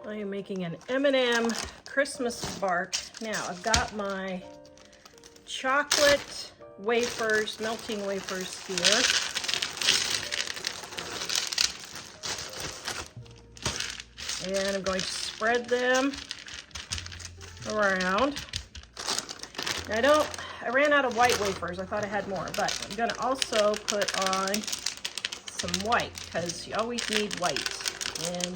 I am making an M&M Christmas bark. Now I've got my chocolate wafers, melting wafers here. And I'm going to spread them around. Now I ran out of white wafers. I thought I had more, but I'm gonna also put on some white because you always need white in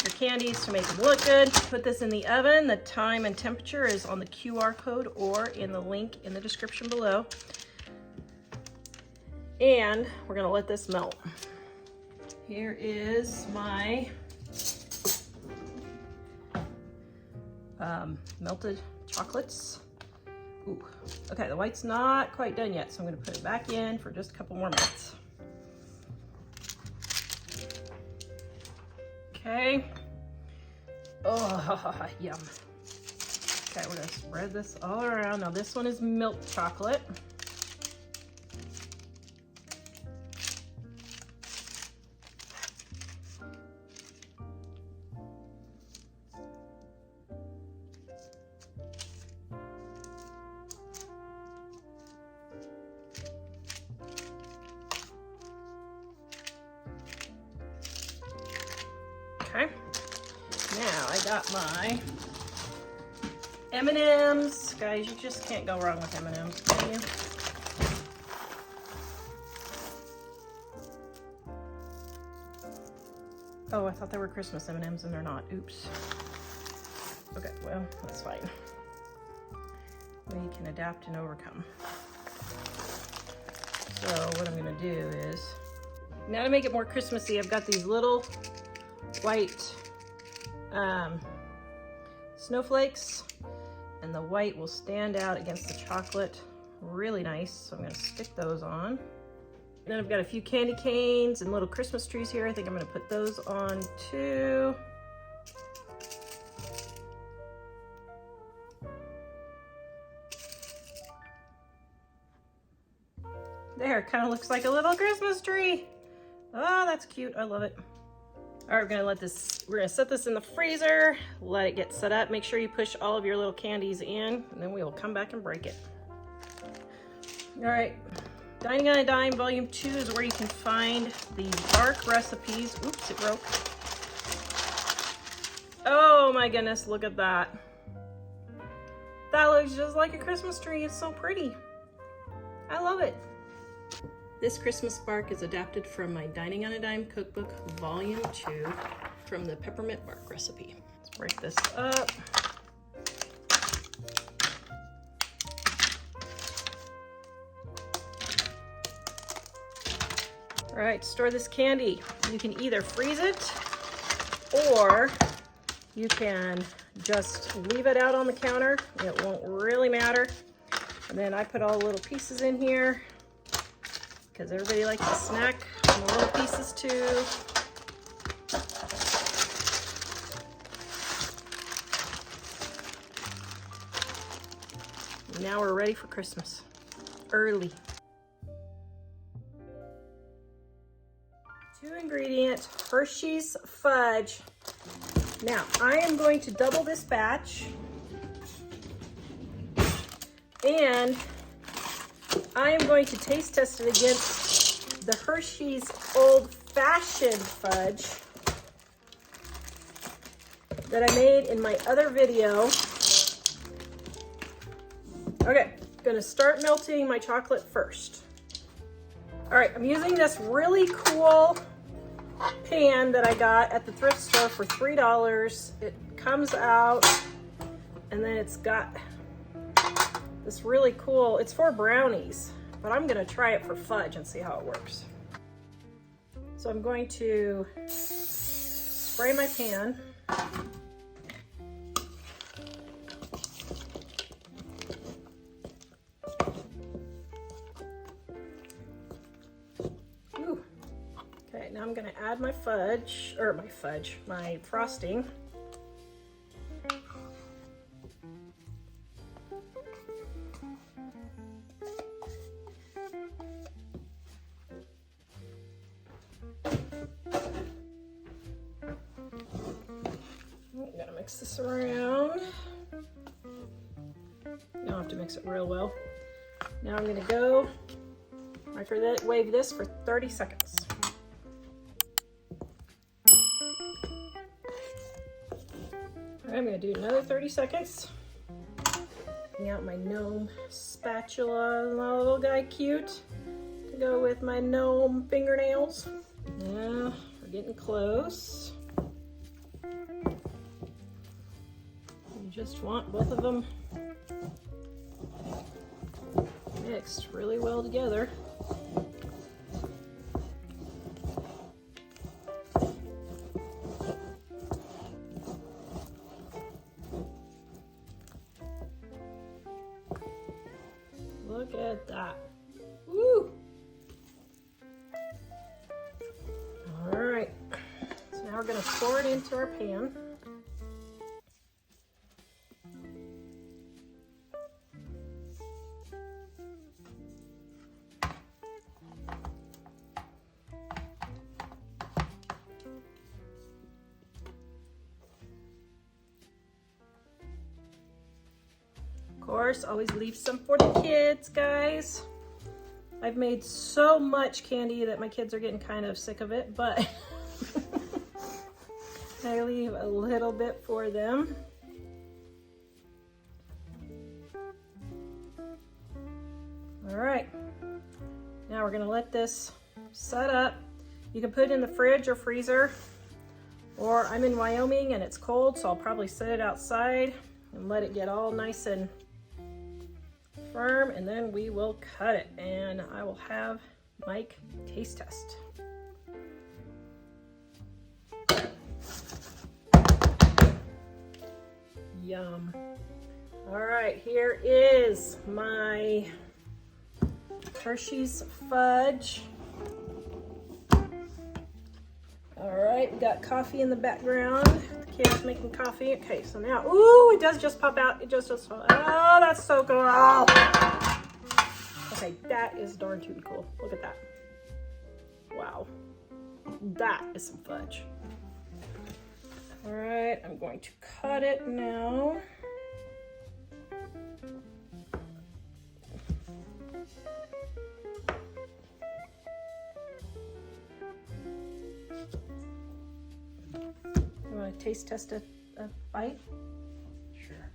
your candies to make them look good. Put this in the oven. The time and temperature is on the QR code or in the link in the description below. And we're gonna let this melt. Here is my melted chocolates. Ooh. Okay, the white's not quite done yet, so I'm gonna put it back in for just a couple more minutes. Okay. Oh, yum. Okay, we're gonna spread this all around. Now this one is milk chocolate. Okay, now I got my M&Ms. Guys, you just can't go wrong with M&Ms, can you? Oh, I thought they were Christmas M&Ms and they're not. Oops. Okay, well, that's fine. We can adapt and overcome. So what I'm gonna do is, now to make it more Christmassy, I've got these little white snowflakes, and the white will stand out against the chocolate really nice. So I'm gonna stick those on. Then I've got a few candy canes and little Christmas trees here. I think I'm gonna put those on too. There, kind of looks like a little Christmas tree. Oh, that's cute, I love it. All right, we're gonna set this in the freezer, let it get set up. Make sure you push all of your little candies in, and then we will come back and break it. All right, Dining on a Dime Volume 2 is where you can find the bark recipes. Oops, it broke. Oh my goodness, look at that. That looks just like a Christmas tree. It's so pretty. I love it. This Christmas bark is adapted from my Dining on a Dime Cookbook Volume 2 from the peppermint bark recipe. Let's break this up. All right, store this candy. You can either freeze it or you can just leave it out on the counter. It won't really matter. And then I put all the little pieces in here, because everybody likes to snack on the little pieces too. Now we're ready for Christmas, early. 2 ingredient Hershey's fudge. Now I am going to double this batch, and I am going to taste test it against the Hershey's old-fashioned fudge that I made in my other video. Okay, gonna start melting my chocolate first. All right, I'm using this really cool pan that I got at the thrift store for $3. It comes out, and then it's got this really cool, it's for brownies, but I'm gonna try it for fudge and see how it works. So I'm going to spray my pan. Ooh. Okay, now I'm gonna add my fudge, or my frosting. mix this around. You don't have to mix it real well. Now I'm gonna go microwave this for 30 seconds. I'm gonna do another 30 seconds. Bring out my gnome spatula, my little guy cute, to go with my gnome fingernails. Now we're getting close. You just want both of them mixed really well together. Look at that. Woo! All right. So now we're going to pour it into our pan. Of course, always leave some for the kids, guys. I've made so much candy that my kids are getting kind of sick of it, but I leave a little bit for them. All right, now we're gonna let this set up. You can put it in the fridge or freezer, or I'm in Wyoming and it's cold, so I'll probably set it outside and let it get all nice and firm, and then we will cut it and I will have Mike taste test. Yum. All right, here is my Hershey's fudge. All right, we got coffee in the background. The kids making coffee. Okay, so now, ooh, it does just pop out. It just oh, that's so cool. Oh. Okay, that is darn tootin' cool. Look at that. Wow, that is some fudge. All right, I'm going to cut it now. You want to taste test a bite? Sure.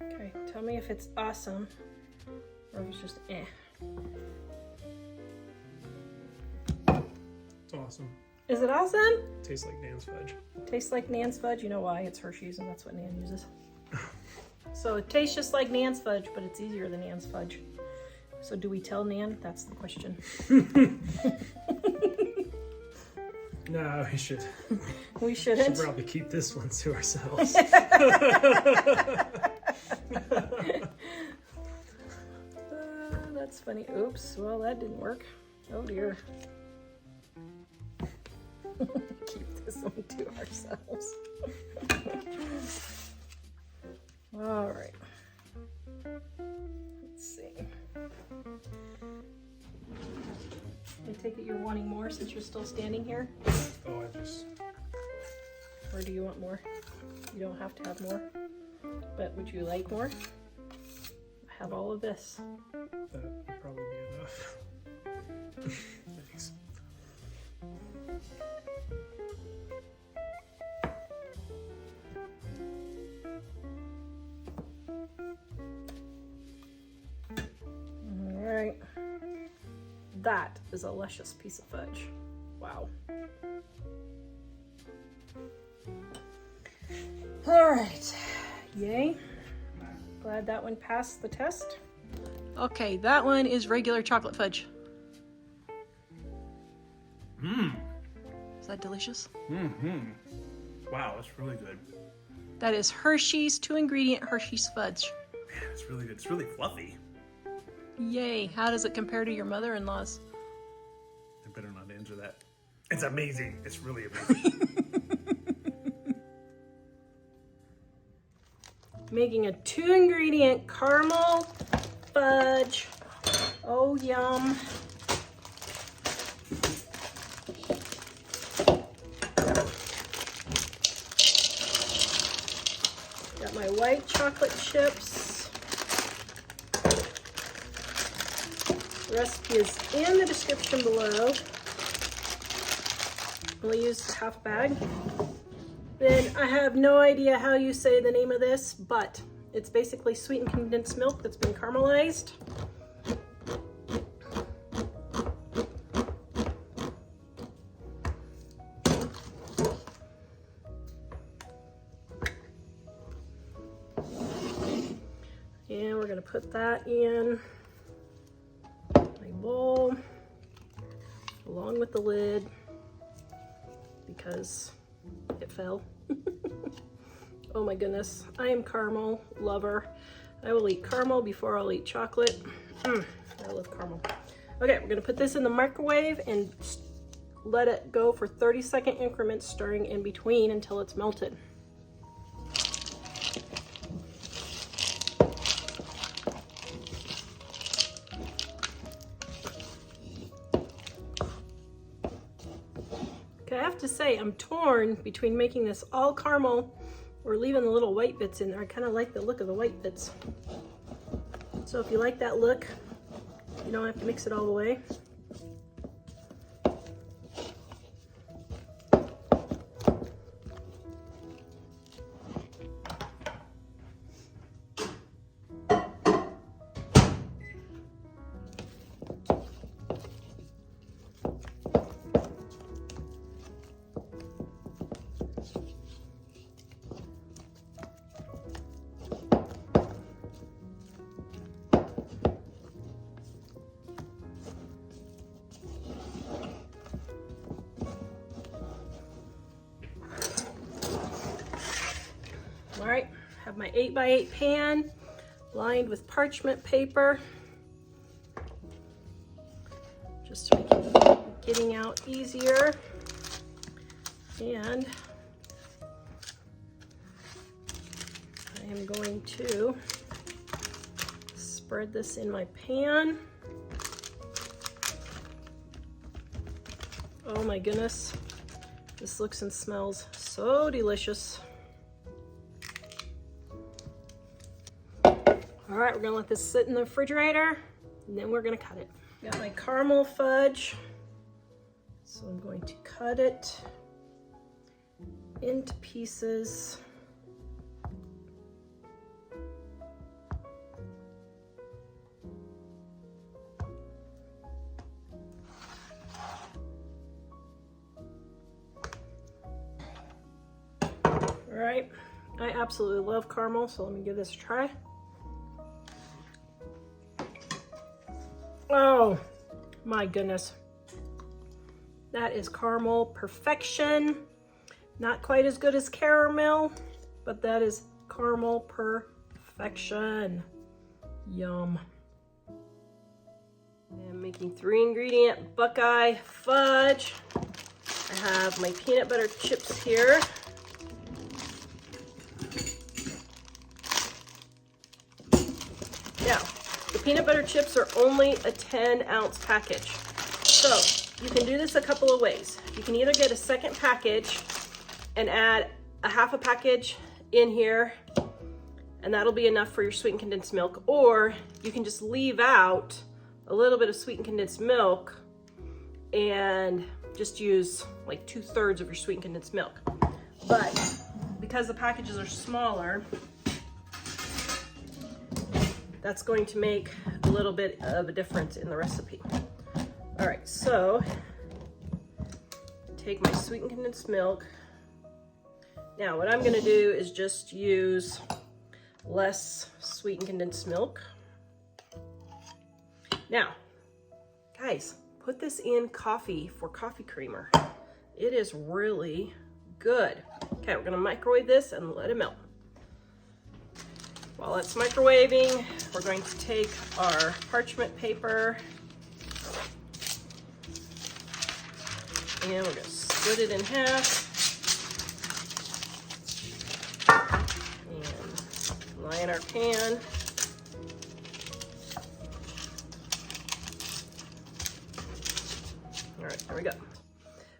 Okay, tell me if it's awesome or if it's just eh. It's awesome. Is it awesome? Tastes like Nan's fudge. Tastes like Nan's fudge. You know why? It's Hershey's and that's what Nan uses. So it tastes just like Nan's fudge, but it's easier than Nan's fudge. So do we tell Nan? That's the question. No, we should. We shouldn't. We should probably keep this one to ourselves. That's funny. Oops. Well, that didn't work. Oh dear. Keep this one to ourselves. All right. Let's see. I take it you're wanting more since you're still standing here? Oh, I just... Or do you want more? You don't have to have more. But would you like more? I have all of this. That would probably be enough. Thanks. All right. That is a luscious piece of fudge. Wow. All right. Yay. Glad that one passed the test. Okay, that one is regular chocolate fudge. Mmm. Is that delicious? Mm-hmm. Wow, that's really good. That is Hershey's 2-ingredient Hershey's fudge. Man, it's really good. It's really fluffy. Yay. How does it compare to your mother-in-law's? I better not answer that. It's amazing. It's really amazing. Making a 2-ingredient caramel fudge. Oh, yum. white chocolate chips. The recipe is in the description below. We'll use half a bag. Then I have no idea how you say the name of this, but it's basically sweetened condensed milk that's been caramelized. And we're gonna put that in my bowl along with the lid because it fell. Oh my goodness, I am caramel lover. I will eat caramel before I'll eat chocolate. I love caramel. Okay, we're gonna put this in the microwave and let it go for 30-second increments, stirring in between until it's melted. Okay, I have to say I'm torn between making this all caramel or leaving the little white bits in there. I kind of like the look of the white bits. So if you like that look, you don't have to mix it all the way. All right, have my 8x8 pan lined with parchment paper, just to make it getting out easier. And I am going to spread this in my pan. Oh my goodness, this looks and smells so delicious. All right, we're gonna let this sit in the refrigerator and then we're gonna cut it. Got my caramel fudge, so I'm going to cut it into pieces. All right, I absolutely love caramel, so let me give this a try. Oh my goodness. That is caramel perfection. Not quite as good as caramel, but that is caramel perfection. Yum. I'm making 3-ingredient Buckeye fudge. I have my peanut butter chips here. Now, the peanut butter chips are only a 10-ounce package. So you can do this a couple of ways. You can either get a second package and add a half a package in here, and that'll be enough for your sweetened condensed milk, or you can just leave out a little bit of sweetened condensed milk and just use like 2/3 of your sweetened condensed milk. But because the packages are smaller, that's going to make a little bit of a difference in the recipe. All right, so take my sweetened condensed milk. Now what I'm gonna do is just use less sweetened condensed milk. Now, guys, put this in coffee for coffee creamer. It is really good. Okay, we're gonna microwave this and let it melt. While it's microwaving, we're going to take our parchment paper and we're gonna split it in half and line our pan. All right, there we go.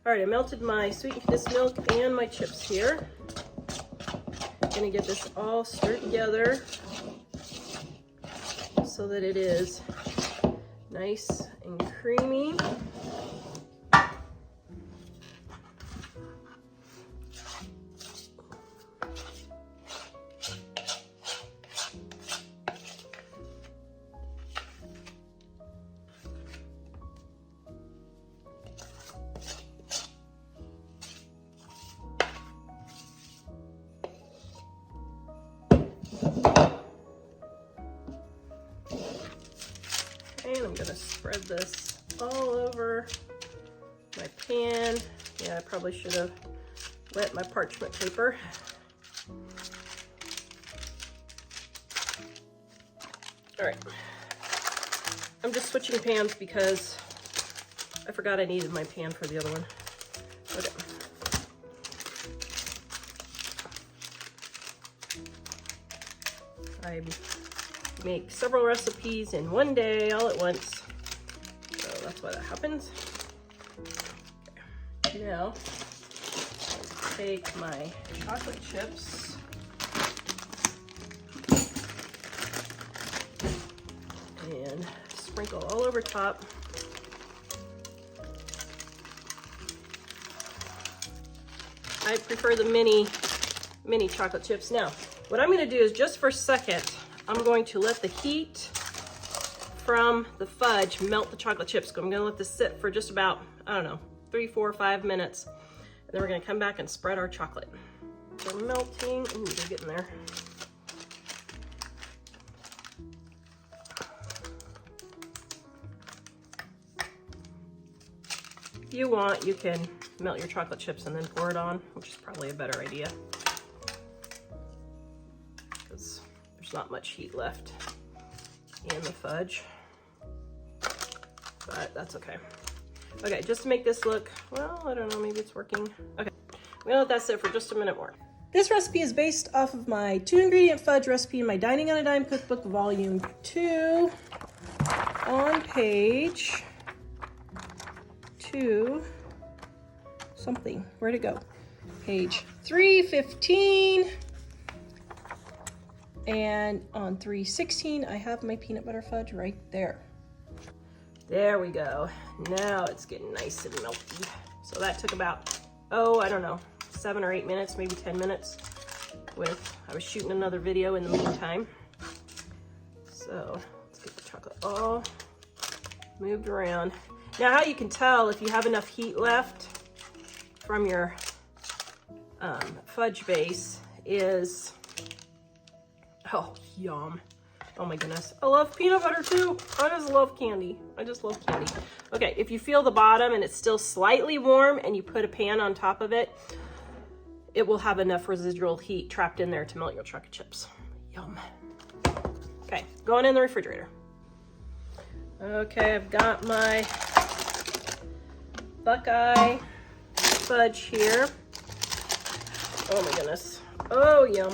All right, I melted my sweetened condensed milk and my chips here. gonna get this all stirred together so that it is nice and creamy. And I'm gonna spread this all over my pan. Yeah, I probably should have wet my parchment paper. All right, I'm just switching pans because I forgot I needed my pan for the other one. Okay. I make several recipes in one day all at once, so that's why that happens. Okay. Now take my chocolate chips and sprinkle all over top. I prefer the mini chocolate chips. Now what I'm going to do is, just for a second, I'm going to let the heat from the fudge melt the chocolate chips. I'm going to let this sit for just about, I don't know, 3, 4, 5 minutes. And then we're going to come back and spread our chocolate. They're melting. Ooh, they're getting there. If you want, you can melt your chocolate chips and then pour it on, which is probably a better idea, because there's not much heat left in the fudge, but that's okay. Okay, just to make this look, well, I don't know, maybe it's working. Okay, I'm gonna let that sit for just a minute more. This recipe is based off of my 2-ingredient fudge recipe in my Dining on a Dime cookbook, volume 2, on page 2 something. Where'd it go? Page 315. And on 316, I have my peanut butter fudge right there. There we go. Now it's getting nice and melty. So that took about, oh, I don't know, 7 or 8 minutes, maybe 10 minutes. I was shooting another video in the meantime. So let's get the chocolate all moved around. Now how you can tell if you have enough heat left from your fudge base is, oh, yum. Oh my goodness. I love peanut butter too. I just love candy. I just love candy. Okay, if you feel the bottom and it's still slightly warm and you put a pan on top of it, it will have enough residual heat trapped in there to melt your chocolate chips. Yum. Okay, going in the refrigerator. Okay, I've got my Buckeye fudge here. Oh my goodness. Oh, yum.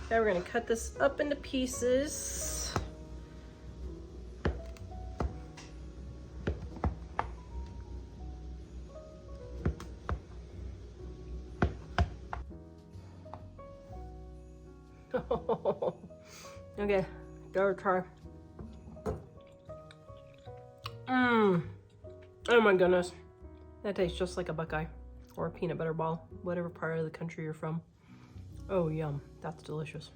Okay, we're gonna cut this up into pieces. Okay, gotta try. Oh my goodness. That tastes just like a Buckeye or a peanut butter ball, whatever part of the country you're from. Oh, yum. That's delicious.